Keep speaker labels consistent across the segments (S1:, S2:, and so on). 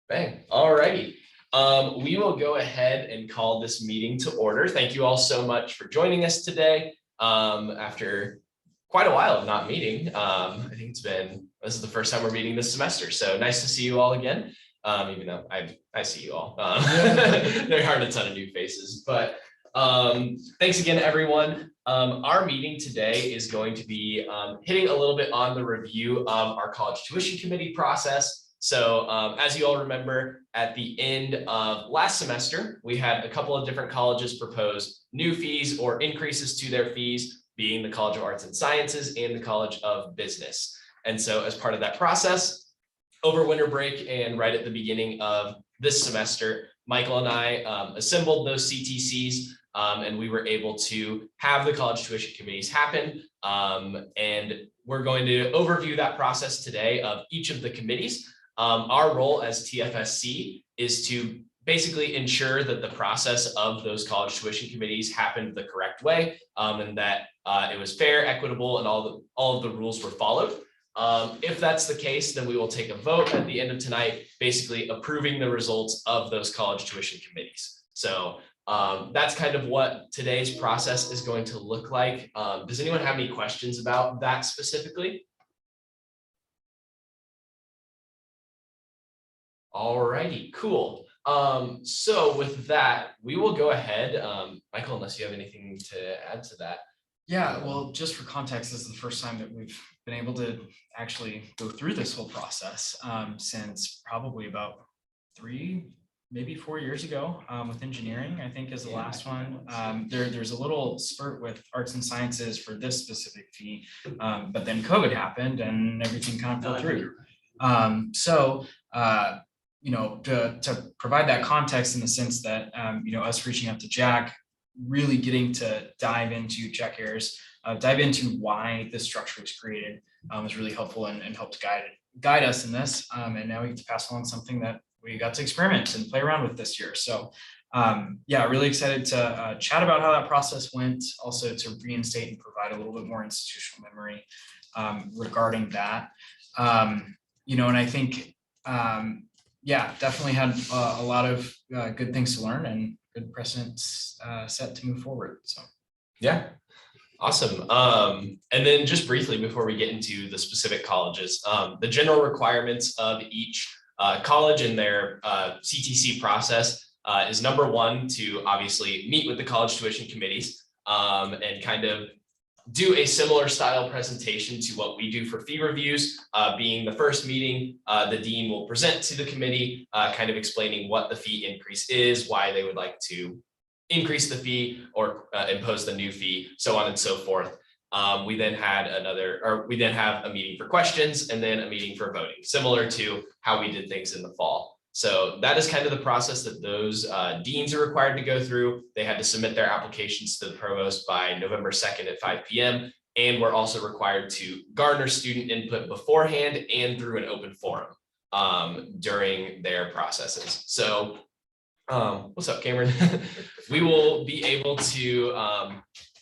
S1: Bang. All righty. We will go ahead and call this meeting to order. Thank you all so much for joining us today. After quite a while of not meeting, I think this is the first time we're meeting this semester. So nice to see you all again. Even though I see you all. There aren't a ton of new faces, but thanks again, everyone. Our meeting today is going to be hitting a little bit on the review of our college tuition committee process. So as you all remember, at the end of last semester, we had a couple of different colleges propose new fees or increases to their fees, being the College of Arts and Sciences and the College of Business. And so as part of that process, over winter break and right at the beginning of this semester, Michael and I assembled those CTCs and we were able to have the college tuition committees happen. And we're going to overview that process today of each of the committees. Our role as TFSC is to basically ensure that the process of those college tuition committees happened the correct way, and that it was fair, equitable, and all of the rules were followed. If that's the case, then we will take a vote at the end of tonight, basically approving the results of those college tuition committees. So that's kind of what today's process is going to look like. Does anyone have any questions about that specifically? All righty, cool. So with that, we will go ahead. Michael, unless you have anything to add to that.
S2: Yeah, well, just for context, this is the first time that we've been able to actually go through this whole process since probably about 3, maybe 4 years ago with engineering, I think is the last one. There's a little spurt with arts and sciences for this specific fee, but then COVID happened and everything kind of fell through. You know, to provide that context in the sense that, you know, us reaching out to Jack, really getting to dive into Jack Ayers, dive into why this structure was created was really helpful and helped guide us in this. And now we get to pass along something that we got to experiment and play around with this year. So yeah, really excited to chat about how that process went, also to reinstate and provide a little bit more institutional memory regarding that. You know, and I think, yeah, definitely had a lot of good things to learn and good precedents set to move forward. So,
S1: yeah, awesome. And then just briefly before we get into the specific colleges, the general requirements of each college in their CTC process is number one, to obviously meet with the college tuition committees and kind of do a similar style presentation to what we do for fee reviews. Being the first meeting, the dean will present to the committee, kind of explaining what the fee increase is, why they would like to increase the fee or impose the new fee, so on and so forth. We then have a meeting for questions and then a meeting for voting, similar to how we did things in the fall. So that is kind of the process that those deans are required to go through. They had to submit their applications to the provost by November 2nd at 5 p.m. And we're also required to garner student input beforehand and through an open forum during their processes. So what's up, Cameron? We will be able to,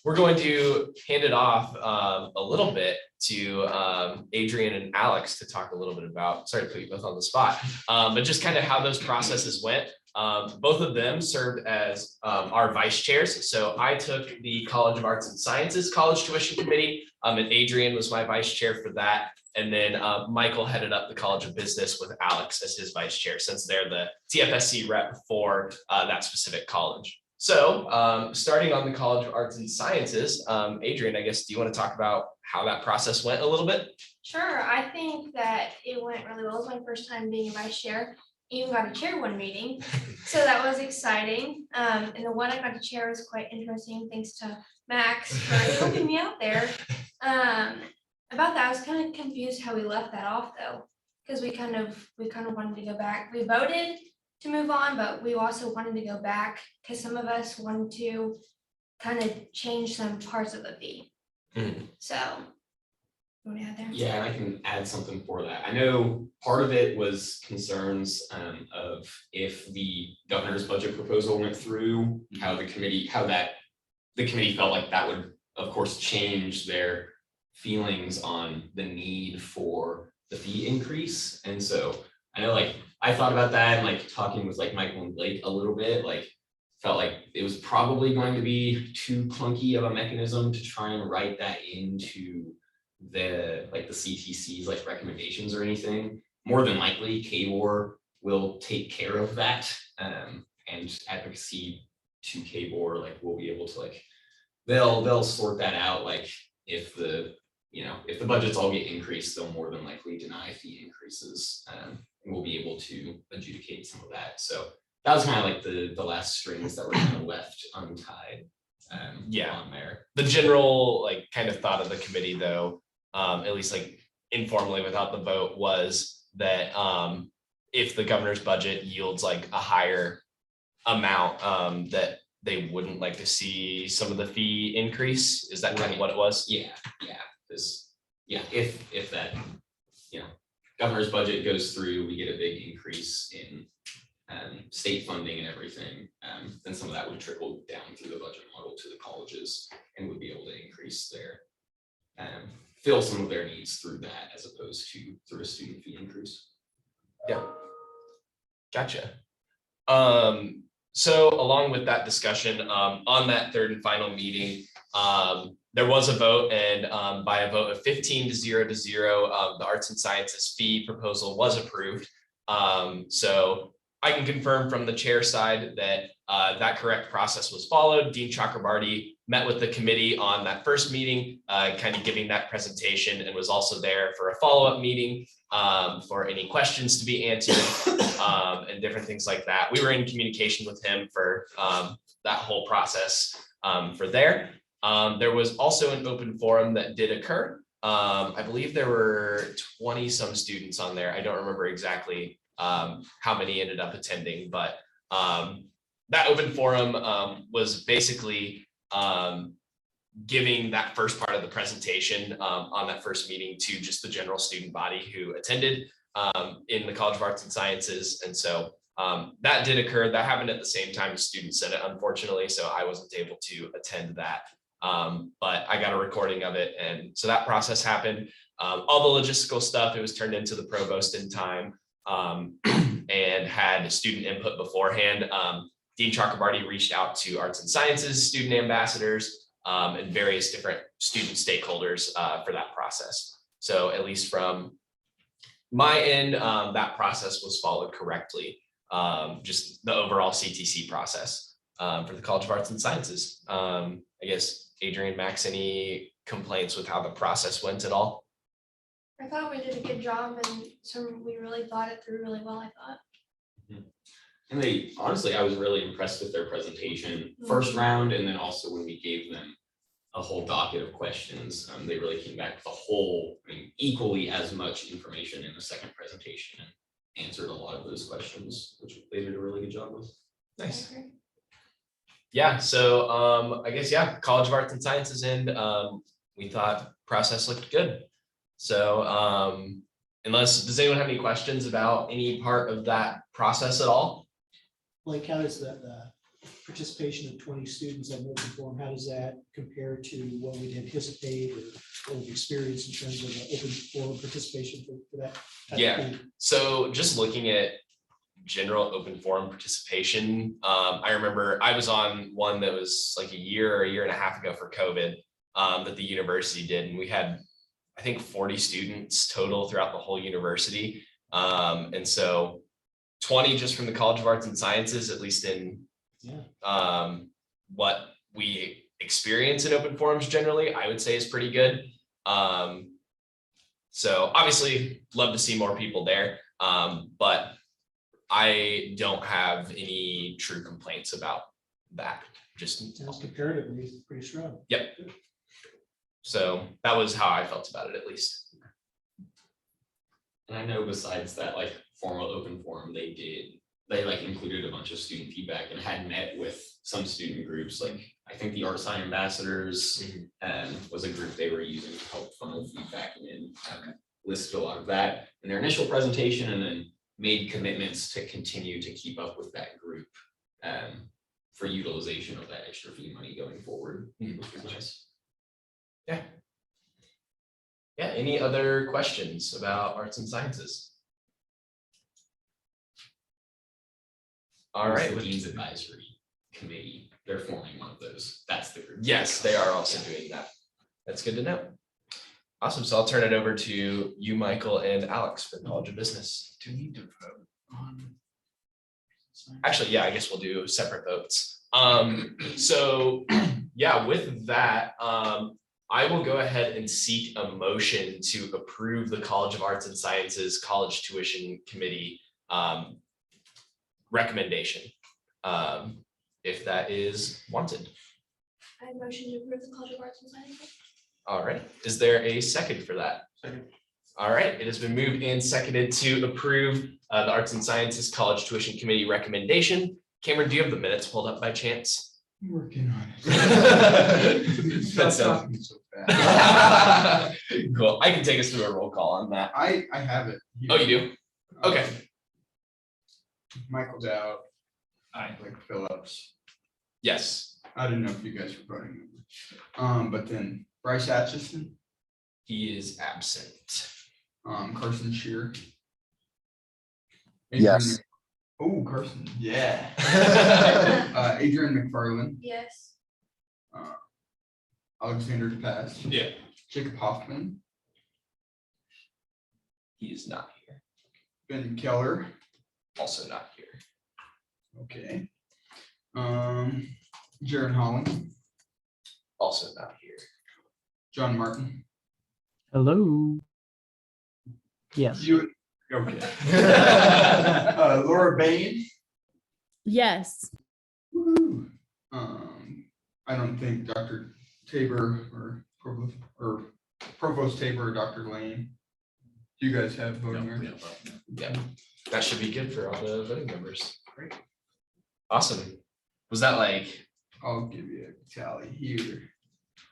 S1: we're going to hand it off a little bit to Adrian and Alex to talk a little bit about, sorry to put you both on the spot, but just kind of how those processes went. Both of them served as our vice chairs. So I took the College of Arts and Sciences College Tuition Committee, and Adrian was my vice chair for that. And then Michael headed up the College of Business with Alex as his vice chair, since they're the TFSC rep for that specific college. So starting on the College of Arts and Sciences, Adrian, I guess, do you want to talk about how that process went a little bit?
S3: Sure, I think that it went really well. It was my first time being vice chair. Even got to chair one meeting, so that was exciting. And the one I got to chair was quite interesting, thanks to Max for helping me out there. About that, I was kind of confused how we left that off though, because we kind of wanted to go back. We voted to move on, but we also wanted to go back because some of us wanted to kind of change some parts of the fee. So you want to add there?
S4: Yeah, and I can add something for that. I know part of it was concerns of if the governor's budget proposal went through, how the committee felt like that would, of course, change their feelings on the need for the fee increase. And so I know, like, I thought about that and like talking with like Michael and Blake a little bit, like felt like it was probably going to be too clunky of a mechanism to try and write that into the CTC's like recommendations or anything. More than likely, KBOR will take care of that, and advocacy to KBOR, like we'll be able to like, they'll sort that out, like if the, if the budgets all get increased, they'll more than likely deny fee increases, and we'll be able to adjudicate some of that. So that was kind of like the last strings that were kind of left untied.
S1: Yeah.
S4: On there.
S1: The general like kind of thought of the committee though, at least like informally without the vote, was that if the governor's budget yields like a higher amount, that they wouldn't like to see some of the fee increase. Is that kind of what it was?
S4: Yeah, because if that, governor's budget goes through, we get a big increase in state funding and everything, then some of that would trickle down through the budget model to the colleges and would be able to increase their fill some of their needs through that as opposed to through a student fee increase.
S1: Yeah. Gotcha. So along with that discussion, on that third and final meeting, there was a vote, and by a vote of 15-0, the arts and sciences fee proposal was approved. So I can confirm from the chair side that that correct process was followed. Dean Chakrabarty met with the committee on that first meeting, kind of giving that presentation, and was also there for a follow-up meeting for any questions to be answered and different things like that. We were in communication with him for that whole process for there. There was also an open forum that did occur. I believe there were 20 some students on there. I don't remember exactly how many ended up attending, but that open forum was basically giving that first part of the presentation on that first meeting to just the general student body who attended in the College of Arts and Sciences. And so that did occur. That happened at the same time as Student Senate, unfortunately, so I wasn't able to attend that. But I got a recording of it, and so that process happened. All the logistical stuff, it was turned into the provost in time, and had student input beforehand. Dean Chakrabarty reached out to Arts and Sciences student ambassadors and various different student stakeholders for that process. So at least from my end, that process was followed correctly. Just the overall CTC process for the College of Arts and Sciences. I guess, Adrian, Max, any complaints with how the process went at all?
S3: I thought we did a good job, and we really thought it through really well, I thought.
S4: And they, honestly, I was really impressed with their presentation first round, and then also when we gave them a whole docket of questions, they really came back with a whole, equally as much information in the second presentation and answered a lot of those questions, which they did a really good job with.
S1: Nice. Yeah, so I guess, College of Arts and Sciences, and we thought process looked good. So does anyone have any questions about any part of that process at all?
S5: Like, how does that participation of 20 students at open forum, how does that compare to what we'd anticipate or what we've experienced in terms of open forum participation for that type of thing?
S1: So just looking at general open forum participation, I remember I was on one that was like a year and a half ago for COVID that the university did, and we had, I think, 40 students total throughout the whole university. And so 20 just from the College of Arts and Sciences, at least in what we experience in open forums generally, I would say is pretty good. So obviously love to see more people there, but I don't have any true complaints about that. Just
S5: Sounds comparatively pretty strong.
S1: Yep. So that was how I felt about it, at least.
S4: And I know besides that, like formal open forum, they like included a bunch of student feedback and had met with some student groups. Like I think the Art Sign Ambassadors was a group they were using to help funnel feedback in, listed a lot of that in their initial presentation, and then made commitments to continue to keep up with that group for utilization of that extra fee money going forward, which was nice.
S1: Yeah. Any other questions about arts and sciences? All right.
S4: The Dean's Advisory Committee, they're forming one of those. That's the group.
S1: Yes, they are also doing that. That's good to know. Awesome. So I'll turn it over to you, Michael, and Alex for College of Business.
S2: Do we need to vote on?
S1: Actually, yeah, I guess we'll do separate votes. So yeah, with that, I will go ahead and seek a motion to approve the College of Arts and Sciences College Tuition Committee recommendation, if that is wanted.
S3: I motion to approve the College of Arts and Sciences.
S1: All right, is there a second for that?
S6: Second.
S1: All right, it has been moved and seconded to approve the Arts and Sciences College Tuition Committee recommendation. Cameron, do you have the minutes pulled up by chance?
S6: Working on
S1: That
S6: Stop
S1: sounds
S6: talking so fast.
S1: cool. I can take us through a roll call on that.
S6: I have it. here.
S1: Oh, you do? Okay.
S6: Michael Dow,
S2: Aye.
S6: Blake Phillips.
S1: Yes,
S6: I didn't know if you guys were voting. But then Bryce Atchison,
S1: he is absent.
S6: Carson Shear.
S7: Yes.
S6: Oh, Carson, yeah. Adrian McFarland,
S3: Yes.
S6: Alexander DePass.
S1: Yeah.
S6: Jacob Hoffman,
S1: He is not here.
S6: Ben Keller.
S1: Also not here.
S6: Okay. Jaron Holland,
S1: Also not here.
S6: John Martin.
S7: Hello. Yes.
S6: You, okay. Laura Bain.
S8: Yes.
S6: Woo-hoo. I don't think Dr. Tabor or Provost Tabor or Dr. Lane. Do you guys have voting rights?
S1: Yeah, that should be good for all the voting members. Great. Awesome. Was that like,
S6: I'll give you a tally here.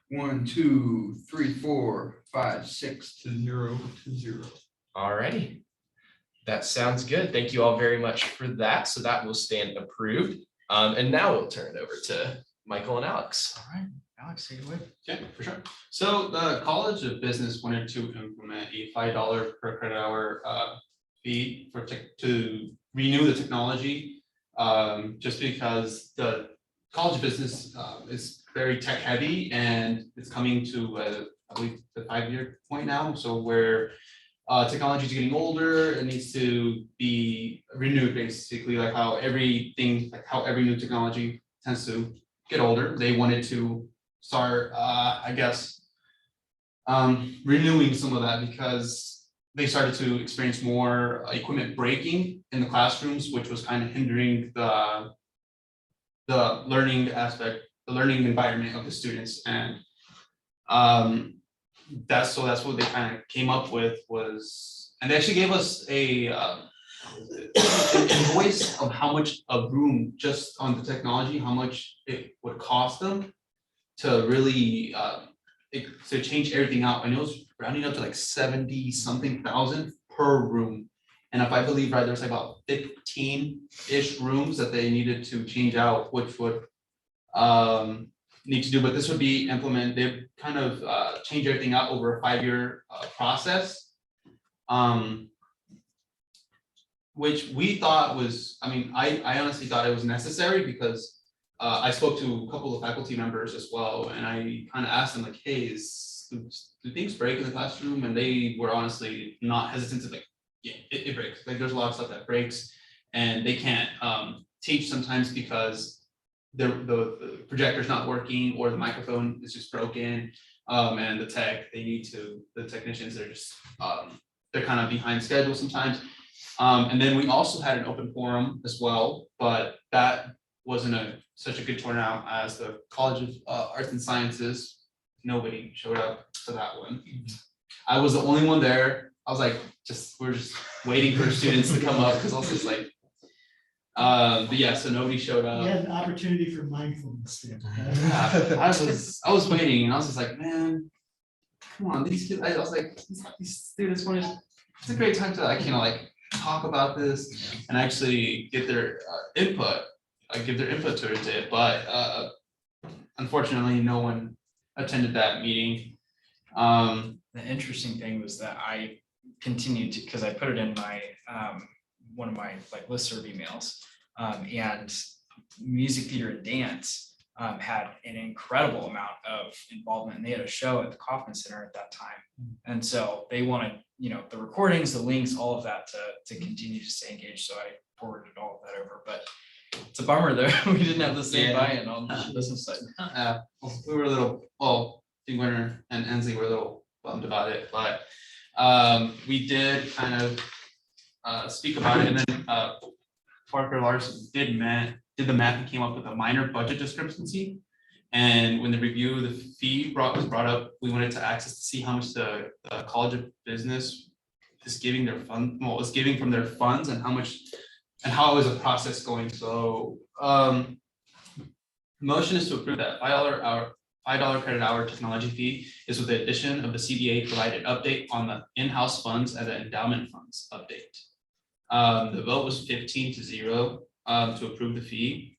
S6: 1, 2, 3, 4, 5, 6 to 0 to 0.
S1: alrighty. That sounds good. Thank you all very much for that. So that will stand approved. And now we'll turn it over to Michael and Alex.
S2: All right, Alex, take it away.
S9: Okay, for sure. So the College of Business wanted to implement a $5 per credit hour fee for to renew the technology. Just because the College of Business is very tech heavy and it's coming to I believe the 5-year point now. So where technology is getting older, it needs to be renewed, basically, like how every new technology tends to get older. They wanted to start, I guess, renewing some of that because they started to experience more equipment breaking in the classrooms, which was kind of hindering the learning aspect, the learning environment of the students. And that's what they kind of came up with was, and they actually gave us a invoice of how much a room just on the technology, how much it would cost them to really to change everything out. And it was rounding up to like 70-something thousand per room. And if I believe right, there's like about 15-ish rooms that they needed to change out, which would need to do, but this would be implemented, they kind of change everything out over a 5-year process. Which we thought was, I mean, I honestly thought it was necessary because I spoke to a couple of faculty members as well, and I kind of asked them like, hey, do things break in the classroom? And they were honestly not hesitant to like, yeah, it breaks. Like there's a lot of stuff that breaks and they can't teach sometimes because the projector's not working or the microphone is just broken. And the technicians, they're just, they're kind of behind schedule sometimes. And then we also had an open forum as well, but that wasn't such a good turnout as the College of Arts and Sciences. Nobody showed up for that one. I was the only one there. I was like, we're just waiting for students to come up because I was just like, but yeah, so nobody showed up.
S5: You had an opportunity for mindfulness there.
S9: Yeah, I was waiting and I was just like, man, come on, these kids, I was like, these students want to, it's a great time to like, you know, like talk about this and actually get their input, give their input towards it. But unfortunately, no one attended that meeting.
S2: The interesting thing was that I continued to, because I put it in my one of my like listserv emails. And music, theater, and dance had an incredible amount of involvement. And they had a show at the Kauffman Center at that time. And so they wanted, the recordings, the links, all of that to continue to stay engaged. So I forwarded all of that over, but it's a bummer that we didn't have the same
S9: Yeah.
S2: buy-in on the business side.
S9: We were a little, Big Winter and Ensley were a little bummed about it, but we did kind of speak about it, and then Parker Larson did the math and came up with a minor budget discrepancy. And when the review of the fee was brought up, we wanted to access to see how much the College of Business is giving was giving from their funds, and how much, and how it was a process going. So motion is to approve that $5 credit hour technology fee is with the addition of the CBA provided update on the in-house funds and the endowment funds update. The vote was 15-0 to approve the fee.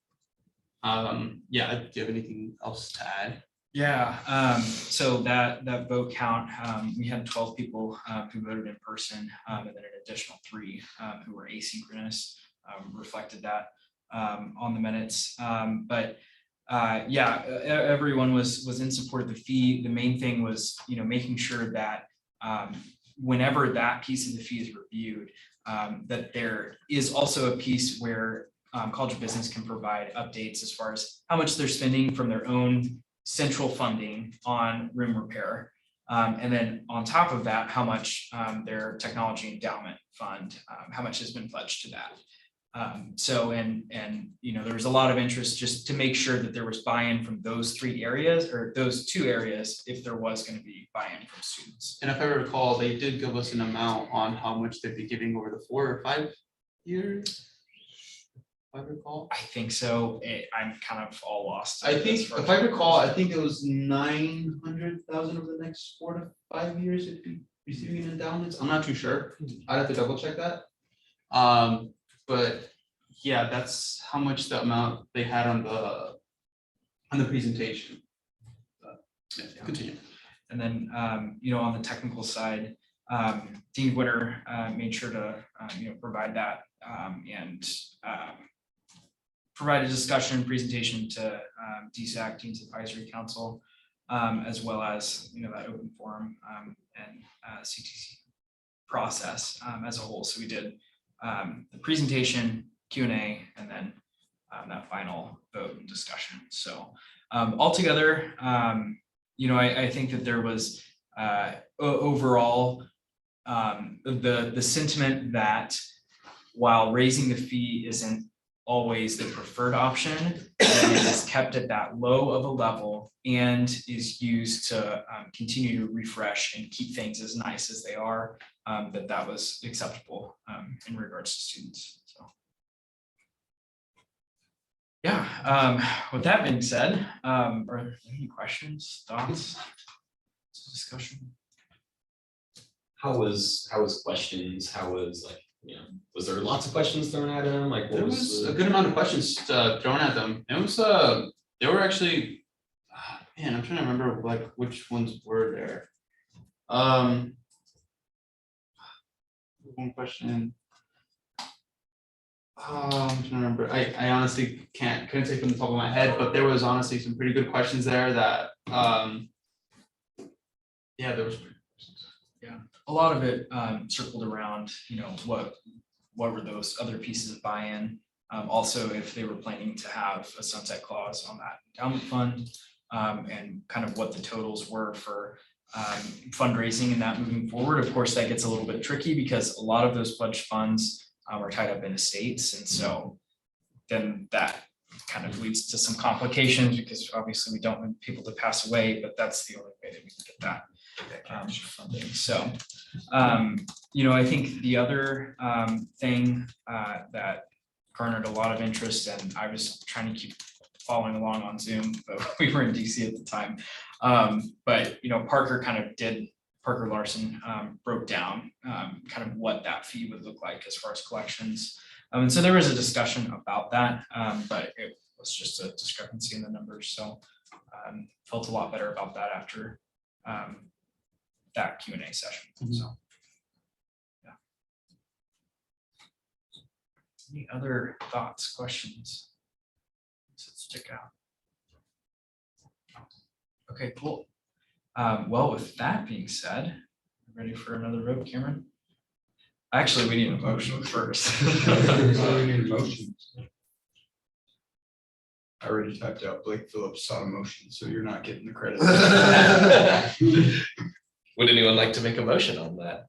S9: Yeah, do you have anything else to add?
S2: Yeah, so that vote count, we had 12 people who voted in person, and then an additional 3 who were asynchronous, reflected that on the minutes. But yeah, everyone was in support of the fee. The main thing was, making sure that whenever that piece of the fee is reviewed, that there is also a piece where College of Business can provide updates as far as how much they're spending from their own central funding on room repair. And then on top of that, how much their technology endowment fund, how much has been pledged to that. So, and there was a lot of interest just to make sure that there was buy-in from those 3 areas, or those 2 areas, if there was going to be buy-in from students.
S9: And if I recall, they did give us an amount on how much they'd be giving over the 4 or 5 years. If I recall.
S2: I think so. I'm kind of all lost.
S9: I think, if I recall, I think it was 900,000 over the next 4 to 5 years if you receiving endowments. I'm not too sure. I'd have to double check that. But yeah, that's how much the amount they had on the presentation. Yeah, continue.
S2: And then, on the technical side, Dean Winter made sure to, provide that and provide a discussion presentation to DSAC, Dean's Advisory Council, as well as, that open forum and CTC process as a whole. So we did the presentation, Q&A, and then that final vote and discussion. So altogether, I think that there was overall the sentiment that while raising the fee isn't always the preferred option, it is kept at that low of a level and is used to continue to refresh and keep things as nice as they are, that was acceptable in regards to students. So yeah, with that being said, are there any questions, thoughts, discussion?
S4: How was questions? How was was there lots of questions thrown at him? Like, what
S9: There was a good amount of questions thrown at them. It was they were actually, man, I'm trying to remember which ones were there. One question. I'm trying to remember. I honestly couldn't say from the top of my head, but there was honestly some pretty good questions there that yeah, there was pretty good questions.
S2: Yeah, a lot of it circled around, what were those other pieces of buy-in? Also, if they were planning to have a sunset clause on that endowment fund, and kind of what the totals were for fundraising and that moving forward. Of course, that gets a little bit tricky because a lot of those pledged funds are tied up in estates, and so then that kind of leads to some complications because obviously we don't want people to pass away, but that's the only way that we can get that funding. So, I think the other thing that garnered a lot of interest, and I was trying to keep following along on Zoom, but we were in DC at the time. But Parker Larson broke down kind of what that fee would look like as far as collections. And so there was a discussion about that, but it was just a discrepancy in the numbers. So felt a lot better about that after that Q&A session. So, yeah. Any other thoughts, questions? Does it stick out? Okay, cool. Well, with that being said, ready for another vote, Cameron? Actually, we need a motion first.
S6: So we need a motion. I already typed out Blake Phillips saw a motion, so you're not getting the credit.
S1: Would anyone like to make a motion on that?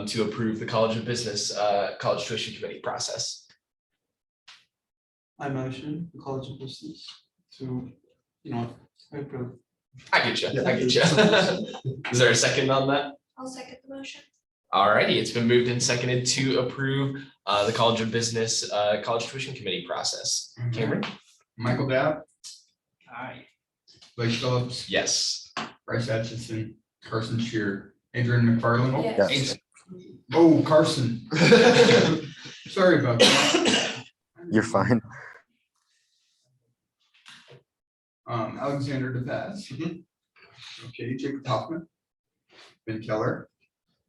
S1: To approve the College of Business, college tuition committee process?
S9: I motion the College of Business to, approve.
S1: I get you, I get you. Is there a second on that?
S3: I'll second the motion.
S1: Alrighty, it's been moved and seconded to approve the College of Business college tuition committee process. Cameron?
S6: Michael Dapp,
S2: Aye.
S6: Blake Phillips,
S1: Yes.
S6: Bryce Atchison, Carson Shear, Adrian McFarland.
S3: Yes.
S6: Oh, Carson. Sorry about that.
S10: You're fine.
S6: Alexander DePaz. Okay, Jacob Hoffman. Ben Keller.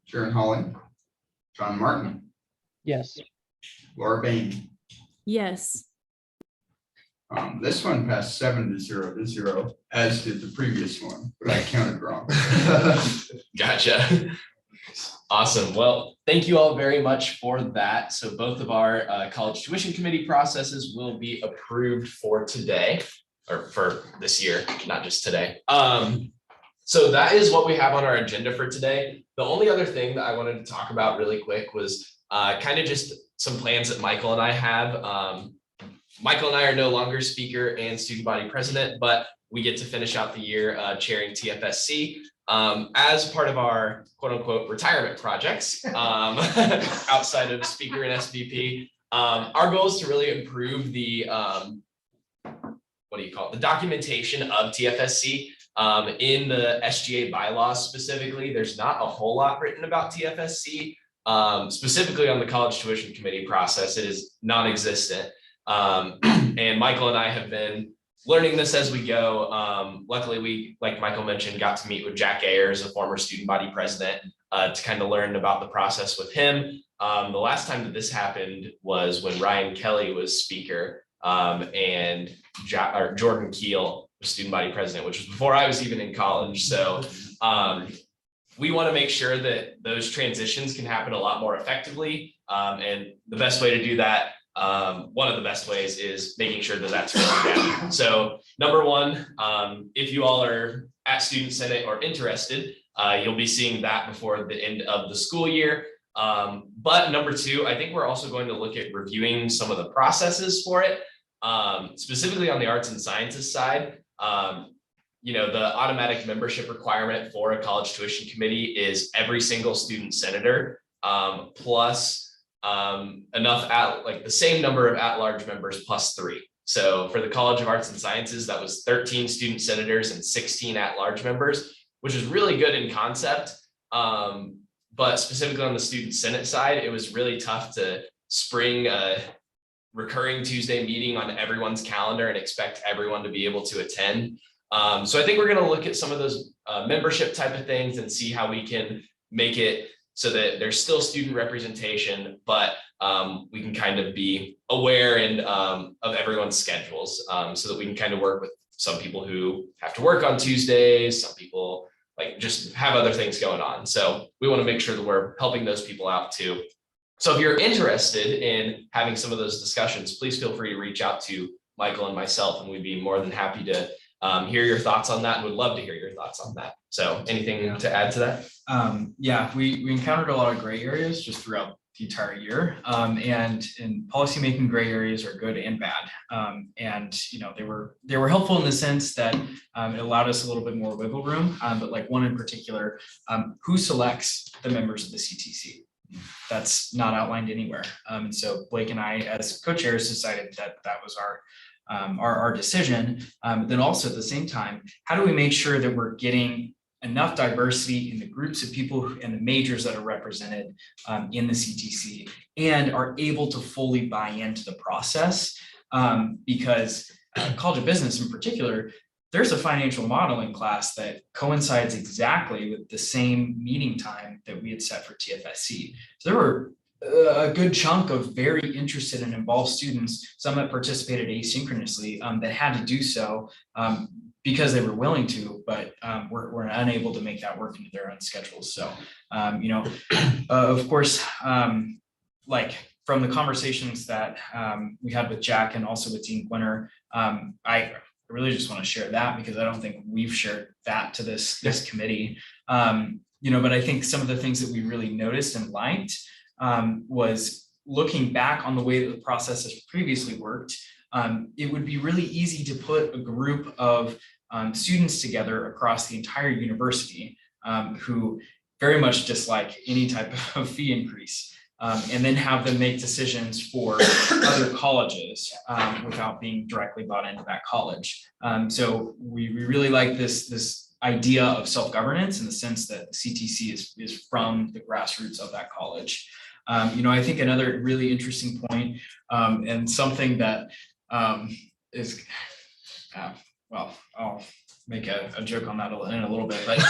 S6: Sharon Holling. John Martin.
S7: Yes.
S6: Laura Bain.
S8: Yes.
S6: This one passed 7-0, as did the previous one, but I counted wrong.
S1: Gotcha. Awesome. Well, thank you all very much for that. So both of our college tuition committee processes will be approved for today, or for this year, not just today. So that is what we have on our agenda for today. The only other thing that I wanted to talk about really quick was kind of just some plans that Michael and I have. Michael and I are no longer speaker and student body president, but we get to finish out the year chairing TFSC. As part of our quote unquote retirement projects outside of speaker and SVP, our goal is to really improve the the documentation of TFSC. In the SGA bylaws specifically, there's not a whole lot written about TFSC. Specifically on the college tuition committee process, it is non-existent. And Michael and I have been learning this as we go. Luckily, we, like Michael mentioned, got to meet with Jack Ayers, a former student body president, to kind of learn about the process with him. The last time that this happened was when Ryan Kelly was speaker, and Jordan Keel was student body president, which was before I was even in college. So we want to make sure that those transitions can happen a lot more effectively. And the best way to do that, one of the best ways, is making sure that that's written down. So number one, if you all are at Student Senate or interested, you'll be seeing that before the end of the school year. But number two, I think we're also going to look at reviewing some of the processes for it, specifically on the arts and sciences side. The automatic membership requirement for a college tuition committee is every single student senator, plus the same number of at-large members plus 3. So for the College of Arts and Sciences, that was 13 student senators and 16 at-large members, which is really good in concept. But specifically on the student senate side, it was really tough to spring a recurring Tuesday meeting on everyone's calendar and expect everyone to be able to attend. So I think we're going to look at some of those membership type of things and see how we can make it so that there's still student representation, but we can kind of be aware and of everyone's schedules, so that we can kind of work with some people who have to work on Tuesdays, some people just have other things going on. So we want to make sure that we're helping those people out too. So if you're interested in having some of those discussions, please feel free to reach out to Michael and myself, and we'd be more than happy to hear your thoughts on that, and would love to hear your thoughts on that. So anything to add to that?
S2: We encountered a lot of gray areas just throughout the entire year. And in policymaking, gray areas are good and bad. They were helpful in the sense that it allowed us a little bit more wiggle room. But like one in particular, who selects the members of the CTC? That's not outlined anywhere. And so Blake and I, as co-chairs, decided that that was our decision. Then also at the same time, how do we make sure that we're getting enough diversity in the groups of people and the majors that are represented in the CTC, and are able to fully buy into the process? Because College of Business in particular, there's a financial modeling class that coincides exactly with the same meeting time that we had set for TFSC. So there were a good chunk of very interested and involved students, some that participated asynchronously, that had to do so because they were willing to, but were unable to make that work into their own schedules. So, of course, like from the conversations that we had with Jack and also with Dean Quinter, I really just want to share that because I don't think we've shared that to this committee. But I think some of the things that we really noticed and liked was looking back on the way that the process has previously worked. It would be really easy to put a group of students together across the entire university who very much dislike any type of fee increase, and then have them make decisions for other colleges without being directly bought into that college. So we really like this idea of self-governance in the sense that CTC is from the grassroots of that college. I think another really interesting point, and something that is, well, I'll make a joke on that in a little bit, but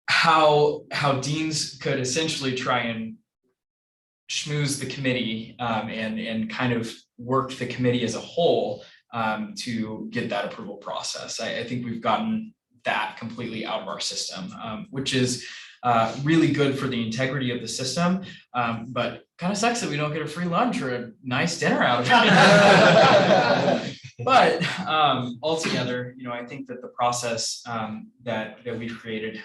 S2: how deans could essentially try and schmooze the committee and kind of work the committee as a whole to get that approval process. I think we've gotten that completely out of our system, which is really good for the integrity of the system, but kind of sucks that we don't get a free lunch or a nice dinner out of it. But altogether, I think that the process that we've created,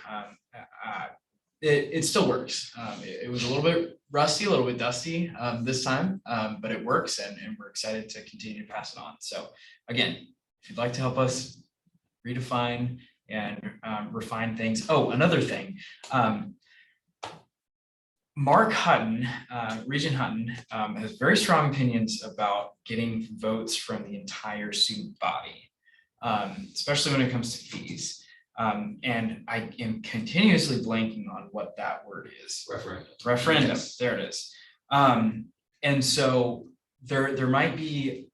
S2: it still works. It was a little bit rusty, a little bit dusty this time, but it works, and we're excited to continue to pass it on. So again, if you'd like to help us redefine and refine things. Oh, another thing. Mark Hutton, Regent Hutton, has very strong opinions about getting votes from the entire student body, especially when it comes to fees. And I am continuously blanking on what that word is. Referendum.
S4: Yes.
S2: There it is. And so there might be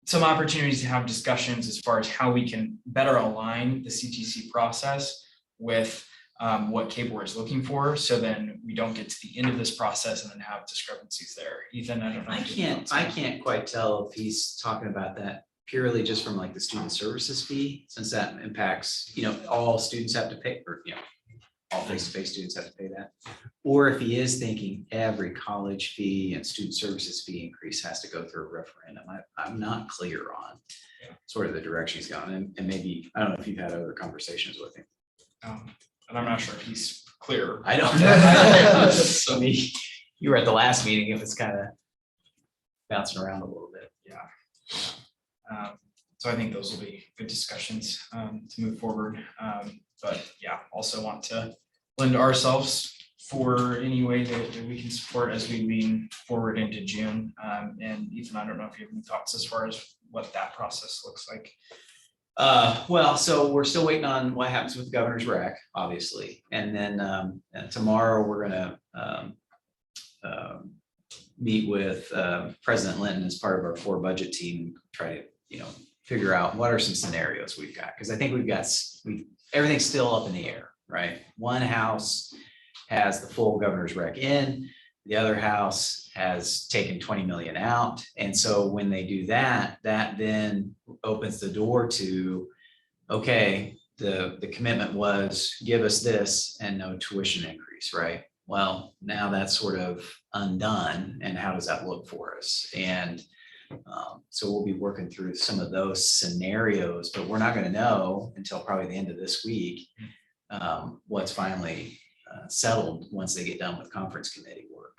S2: some opportunities to have discussions as far as how we can better align the CTC process with what KBOR is looking for, so then we don't get to the end of this process and then have discrepancies there. Ethan, I don't know.
S10: I can't quite tell if he's talking about that purely just from like the student services fee, since that impacts, all students have to pay, or, all face-to-face students have to pay that. Or if he is thinking every college fee and student services fee increase has to go through a referendum. I'm not clear on sort of the direction he's going, and maybe, I don't know if you've had other conversations with him.
S2: And I'm not sure if he's clear.
S10: I don't know. I mean, you were at the last meeting, it was kind of bouncing around a little bit.
S2: So I think those will be good discussions to move forward. But yeah, also want to lend ourselves for any way that we can support as we lean forward into June. And Ethan, I don't know if you have any thoughts as far as what that process looks like.
S10: Well, so we're still waiting on what happens with the governor's rec, obviously. And then tomorrow we're gonna meet with President Linton as part of our core budget team, try to, figure out what are some scenarios we've got. Because I think everything's still up in the air, right? One house has the full governor's rec in, the other house has taken 20 million out. And so when they do that, that then opens the door to, okay, the commitment was give us this and no tuition increase, right? Well, now that's sort of undone. And how does that look for us? And so we'll be working through some of those scenarios, but we're not going to know until probably the end of this week what's finally settled once they get done with conference committee work.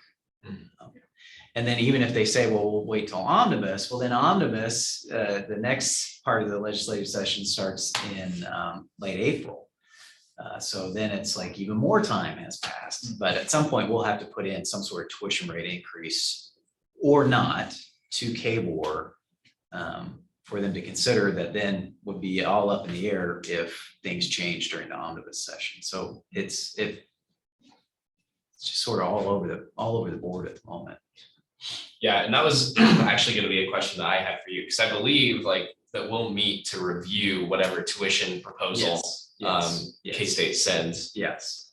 S10: And then even if they say, well, we'll wait till omnibus, well, then omnibus, the next part of the legislative session starts in late April. So then it's like even more time has passed, but at some point we'll have to put in some sort of tuition rate increase or not to KBOR for them to consider. That then would be all up in the air if things change during the omnibus session. So it's just sort of all over the board at the moment.
S1: Yeah, and that was actually going to be a question that I had for you, because I believe that we'll meet to review whatever tuition proposal
S10: Yes.
S1: K-State sends.
S10: Yes.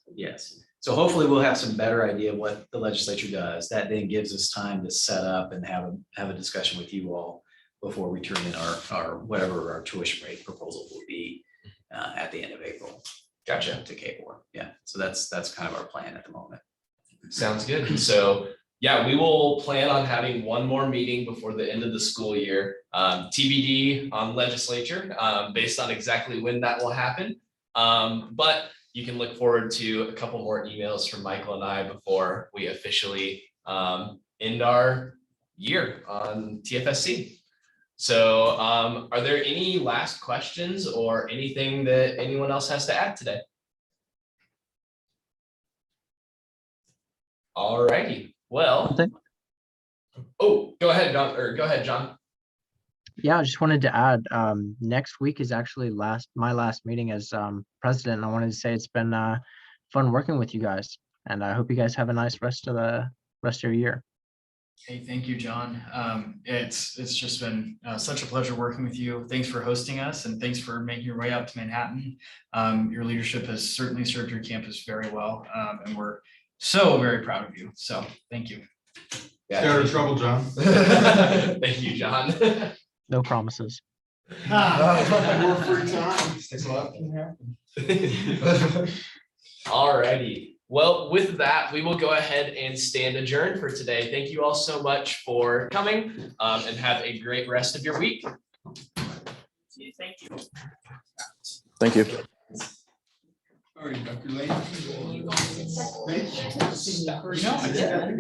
S10: So hopefully we'll have some better idea of what the legislature does. That then gives us time to set up and have a discussion with you all before we turn in our whatever our tuition rate proposal will be at the end of April.
S1: Gotcha.
S10: To K4. Yeah, so that's kind of our plan at the moment.
S1: Sounds good. So, yeah, we will plan on having one more meeting before the end of the school year. TBD on legislature, based on exactly when that will happen. But you can look forward to a couple more emails from Michael and I before we officially end our year on TFSC. So are there any last questions or anything that anyone else has to add today? All righty, well. Oh, go ahead, John.
S7: Yeah, I just wanted to add, next week is actually my last meeting as president. And I wanted to say it's been fun working with you guys, and I hope you guys have a nice rest of your year.
S2: Hey, thank you, John. It's just been such a pleasure working with you. Thanks for hosting us and thanks for making your way out to Manhattan. Your leadership has certainly served your campus very well, and we're so very proud of you. So thank you.
S6: Stay out of trouble, John.
S1: Thank you, John.
S7: No promises.
S6: More free time. Takes a lot can happen.
S1: All righty. Well, with that, we will go ahead and stand adjourned for today. Thank you all so much for coming, and have a great rest of your week. Thank you.
S11: Thank you.
S6: All right, Dr. Lane.
S3: You guys accept the-
S6: Thank you.
S5: No, I did.